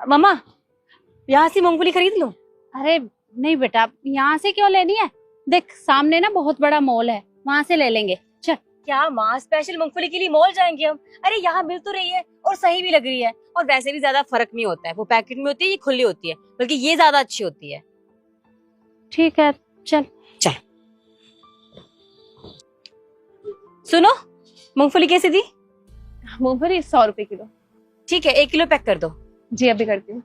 मम्मा, यहाँ से मूंगफली खरीद लो। अरे नहीं बेटा, यहाँ से क्यों लेनी है? देख सामने ना बहुत बड़ा मॉल है, वहाँ से ले लेंगे। चल। क्या माँ, स्पेशल मूंगफली के लिए मॉल जाएंगे हम? अरे यहाँ मिल तो रही है और सही भी लग रही है, और वैसे भी ज्यादा फर्क नहीं होता है। वो पैकेट में होती है, ये खुली होती है, बल्कि ये ज्यादा अच्छी होती है। ठीक है चल। चल सुनो, मूंगफली कैसे दी? मूंगफली 100 रुपए किलो। ठीक है, 1 किलो पैक कर दो। जी अभी करती हूँ।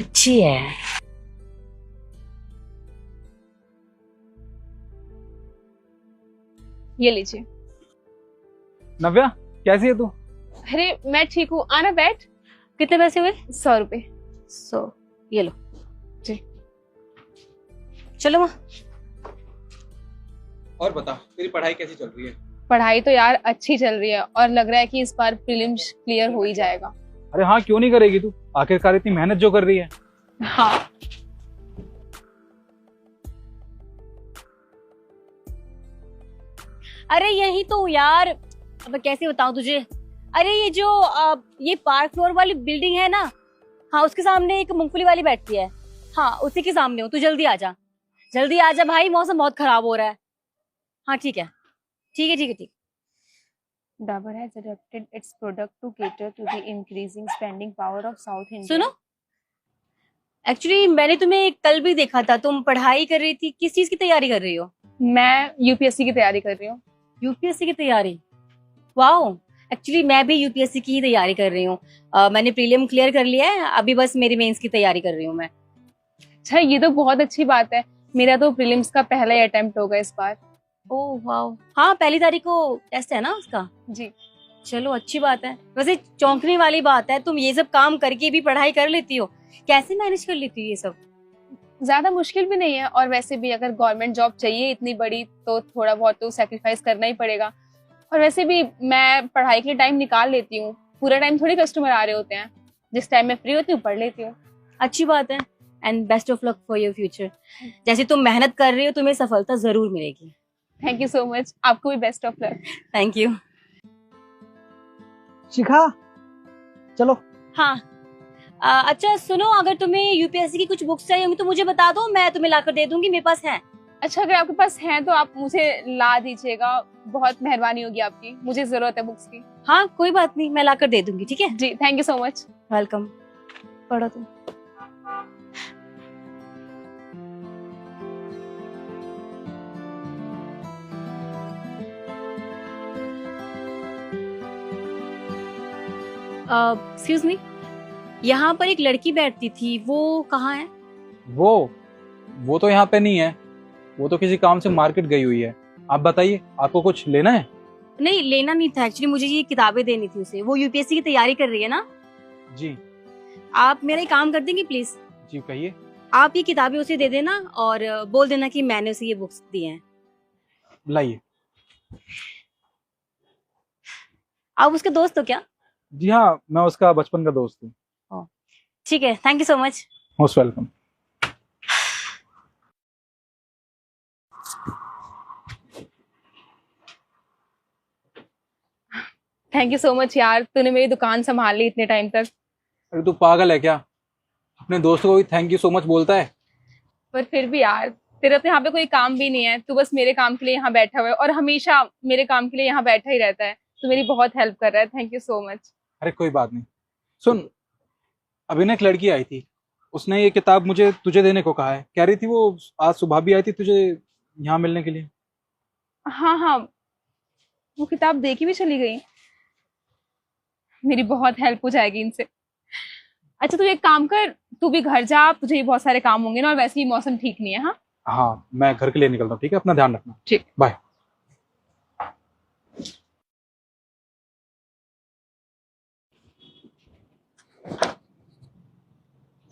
अच्छी है। ये लीजिए। नव्या, कैसी है तू? अरे मैं ठीक हूँ, आना बैठ। कितने पैसे हुए? 100 रुपए। 100, ये लो। जी। चलो माँ। और बता, तेरी पढ़ाई कैसी चल रही है? पढ़ाई तो यार अच्छी चल रही है और लग रहा है कि इस बार प्रीलिम्स क्लियर हो ही जाएगा। अरे हाँ, क्यों नहीं करेगी तू? आखिरकार इतनी मेहनत जो कर रही है। हाँ। अरे यही तो यार, अब मैं कैसे बताऊं तुझे। अरे ये जो ये पार्क फ्लोर वाली बिल्डिंग है ना, हाँ उसके सामने एक मूंगफली वाली बैठती है। हाँ उसी के सामने हूँ, तू जल्दी आ जा। जल्दी आ जा भाई, मौसम बहुत खराब हो रहा है। हाँ ठीक है, ठीक है, ठीक है, ठीक। Dabur has adapted its product to cater to the increasing spending power of South India. सुनो, एक्चुअली मैंने तुम्हें कल भी देखा था, तुम पढ़ाई कर रही थी। किस चीज की तैयारी कर रही हो? मैं यूपीएससी की तैयारी कर रही हूँ। यूपीएससी की तैयारी? वाओ, एक्चुअली मैं भी यूपीएससी की ही तैयारी कर रही हूँ। मैंने प्रीलिम क्लियर कर लिया है, अभी बस मेरी मेंस की तैयारी कर रही हूँ मैं। अच्छा ये तो बहुत अच्छी बात है। मेरा तो प्रीलिम्स का पहला ही अटेम्प्ट होगा इस बार। ओह वाओ, हाँ 1 तारीख को टेस्ट है ना उसका। जी। चलो अच्छी बात है। वैसे चौंकने वाली बात है, तुम ये सब काम करके भी पढ़ाई कर लेती हो। कैसे मैनेज कर लेती हो ये सब? ज्यादा मुश्किल भी नहीं है, और वैसे भी अगर गवर्नमेंट जॉब चाहिए इतनी बड़ी तो थोड़ा बहुत तो सेक्रीफाइस करना ही पड़ेगा। और वैसे भी मैं पढ़ाई के लिए टाइम निकाल लेती हूँ, पूरा टाइम थोड़ी कस्टमर आ रहे होते हैं। जिस टाइम मैं फ्री होती हूँ पढ़ लेती हूँ। अच्छी बात है, and best of luck for your future. जैसे तुम मेहनत कर रही हो, तुम्हें सफलता जरूर मिलेगी। थैंक यू सो मच, आपको भी best of luck. Thank you. Shikha, चलो। हाँ अच्छा सुनो, अगर तुम्हें यूपीएससी की कुछ बुक्स चाहिए होंगी तो मुझे बता दो, मैं तुम्हें लाकर दे दूंगी, मेरे पास है। अच्छा अगर आपके पास है तो आप मुझे ला दीजिएगा, बहुत मेहरबानी होगी आपकी, मुझे जरूरत है बुक्स की। हाँ कोई बात नहीं, मैं लाकर दे दूंगी। ठीक है जी thank you so much. Welcome. पढ़ो तुम। एक्सक्यूज मी, यहाँ पर एक लड़की बैठती थी, वो कहाँ है? वो तो यहाँ पे नहीं है। वो तो किसी काम से मार्केट गई हुई है। आप बताइए, आपको कुछ लेना है? नहीं लेना नहीं था, एक्चुअली मुझे ये किताबें देनी थी उसे। वो यूपीएससी की तैयारी कर रही है ना। जी। आप मेरा एक काम कर देंगे प्लीज? जी कहिए। आप ये किताबें उसे दे देना और बोल देना कि मैंने उसे ये बुक्स दी हैं। लाइए। आप उसके दोस्त हो क्या? जी हाँ, मैं उसका बचपन का दोस्त हूँ। ठीक है, thank you so much. Most welcome. Thank you so much यार, तूने मेरी दुकान संभाल ली इतने टाइम तक। अरे तू पागल है क्या? अपने दोस्तों को भी थैंक यू सो मच बोलता है। पर फिर भी यार, तेरा तो यहाँ पे कोई काम भी नहीं है, तू बस मेरे काम के लिए यहाँ बैठा हुआ है और हमेशा मेरे काम के लिए यहाँ बैठा ही रहता है। तू मेरी बहुत हेल्प कर रहा है, थैंक यू सो मच। अरे कोई बात नहीं। सुन, अभी ना एक लड़की आई थी, उसने ये किताब मुझे तुझे देने को कहा है। कह रही थी वो आज सुबह भी आई थी तुझे यहाँ मिलने के लिए। हाँ हाँ, वो किताब दे के भी चली गई। मेरी बहुत हेल्प हो जाएगी इनसे। अच्छा तू एक काम कर, तू भी घर जा, तुझे भी बहुत सारे काम होंगे ना, और वैसे ही मौसम ठीक नहीं है। हाँ हाँ, मैं घर के लिए निकलता हूँ। ठीक है, अपना ध्यान रखना। ठीक, बाय।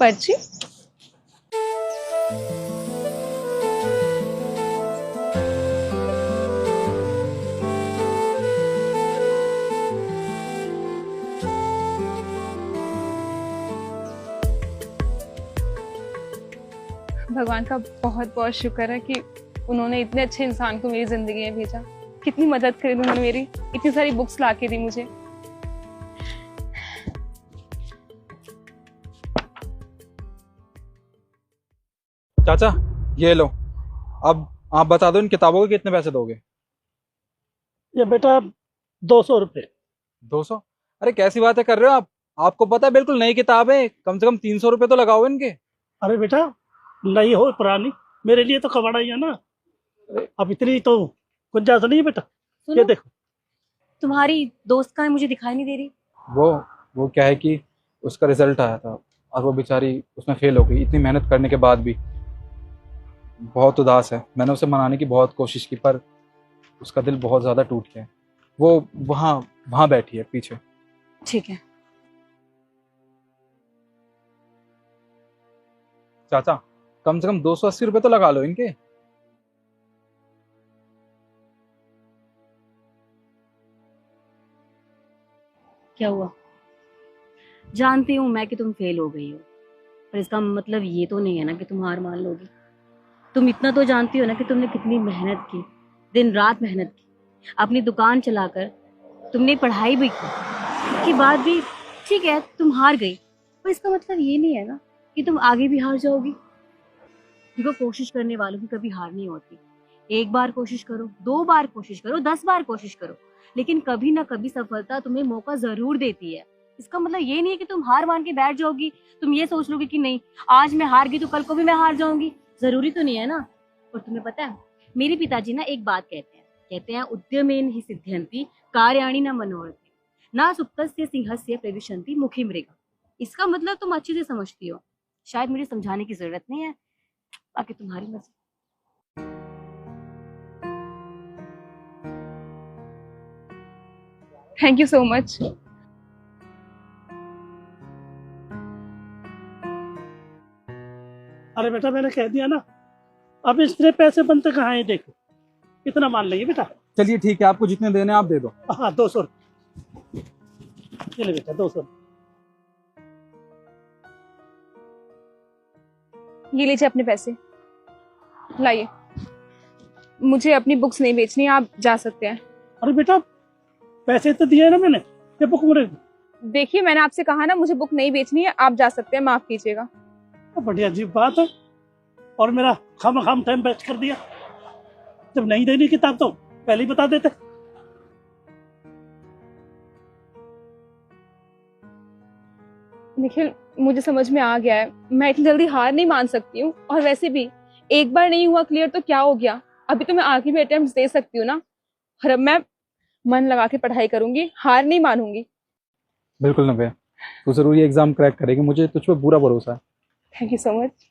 पर्ची। भगवान का बहुत बहुत शुक्र है कि उन्होंने इतने अच्छे इंसान को मेरी जिंदगी में भेजा। कितनी मदद करी उन्होंने मेरी, इतनी सारी बुक्स ला के दी मुझे। चाचा ये लो, अब आप बता दो इन किताबों के कितने पैसे दोगे? ये बेटा 200 रुपये। 200? अरे कैसी बातें कर रहे हो आप? आपको पता है बिल्कुल नई किताब है, कम से कम 300 रुपये तो लगाओ इनके। अरे बेटा नई हो पुरानी, मेरे लिए तो कबाड़ा ही है ना। अब इतनी तो गुंजाइश नहीं है बेटा। ये सुनो, देखो। तुम्हारी दोस्त का है, मुझे दिखाई नहीं दे रही। वो क्या है कि उसका रिजल्ट आया था और वो बेचारी उसमें फेल हो गई, इतनी मेहनत करने के बाद भी। बहुत उदास है, मैंने उसे मनाने की बहुत कोशिश की पर उसका दिल बहुत ज़्यादा टूट गया है। वो वहाँ वहाँ बैठी है पीछे। ठीक है। चाचा कम से कम 280 रुपये तो लगा लो इनके। क्या हुआ? जानती हूँ मैं कि तुम फेल हो गई हो, पर इसका मतलब ये तो नहीं है ना कि तुम हार मान लोगी। तुम इतना तो जानती हो ना कि तुमने कितनी मेहनत की, दिन रात मेहनत की, अपनी दुकान चलाकर तुमने पढ़ाई भी की। उसके बाद भी ठीक है तुम हार गई, पर इसका मतलब ये नहीं है ना कि तुम आगे भी हार जाओगी। देखो, कोशिश करने वालों की कभी हार नहीं होती। एक बार कोशिश करो, 2 बार कोशिश करो, 10 बार कोशिश करो, लेकिन कभी ना कभी सफलता तुम्हें मौका जरूर देती है। इसका मतलब ये नहीं है कि तुम हार मान के बैठ जाओगी। तुम ये सोच लोगे कि नहीं, आज मैं हार गई तो कल को भी मैं हार जाऊंगी। जरूरी तो नहीं है ना। और तुम्हें पता है, मेरे पिताजी ना एक बात कहते हैं उद्यमेन हि सिद्ध्यन्ति कार्याणि न मनोरथे ना सुप्तस्य सिंहस्य प्रविशन्ति मुखी मृगा। इसका मतलब तुम अच्छे से समझती हो, शायद मुझे समझाने की जरूरत नहीं है। बाकी तुम्हारी मर्जी। Thank you so much. अरे बेटा मैंने कह दिया ना, अब इतने पैसे बनते कहाँ हैं? देखो कितना मान लेंगे बेटा। चलिए ठीक है, आपको जितने देने हैं आप दे दो। हाँ 200। चले बेटा 200। ये लीजिए अपने पैसे, लाइए। मुझे अपनी बुक्स नहीं बेचनी, आप जा सकते हैं। अरे बेटा पैसे तो दिए ना मैंने, ये बुक मेरे। देखिए मैंने आपसे कहा ना मुझे बुक नहीं बेचनी है, आप जा सकते हैं, माफ कीजिएगा। बड़ी अजीब बात है, और मेरा खाम टाइम वेस्ट कर दिया। जब नहीं देनी किताब तो पहले ही बता देते। निखिल, मुझे समझ में आ गया है, मैं इतनी जल्दी हार नहीं मान सकती हूँ। और वैसे भी एक बार नहीं हुआ क्लियर तो क्या हो गया, अभी तो मैं आगे भी अटेम्प्ट दे सकती हूँ ना। और अब मैं मन लगा के पढ़ाई करूंगी, हार नहीं मानूंगी। बिल्कुल नव्या, तू जरूर ये एग्जाम क्रैक करेगी, मुझे तुझ पे पूरा भरोसा है। Thank you so much.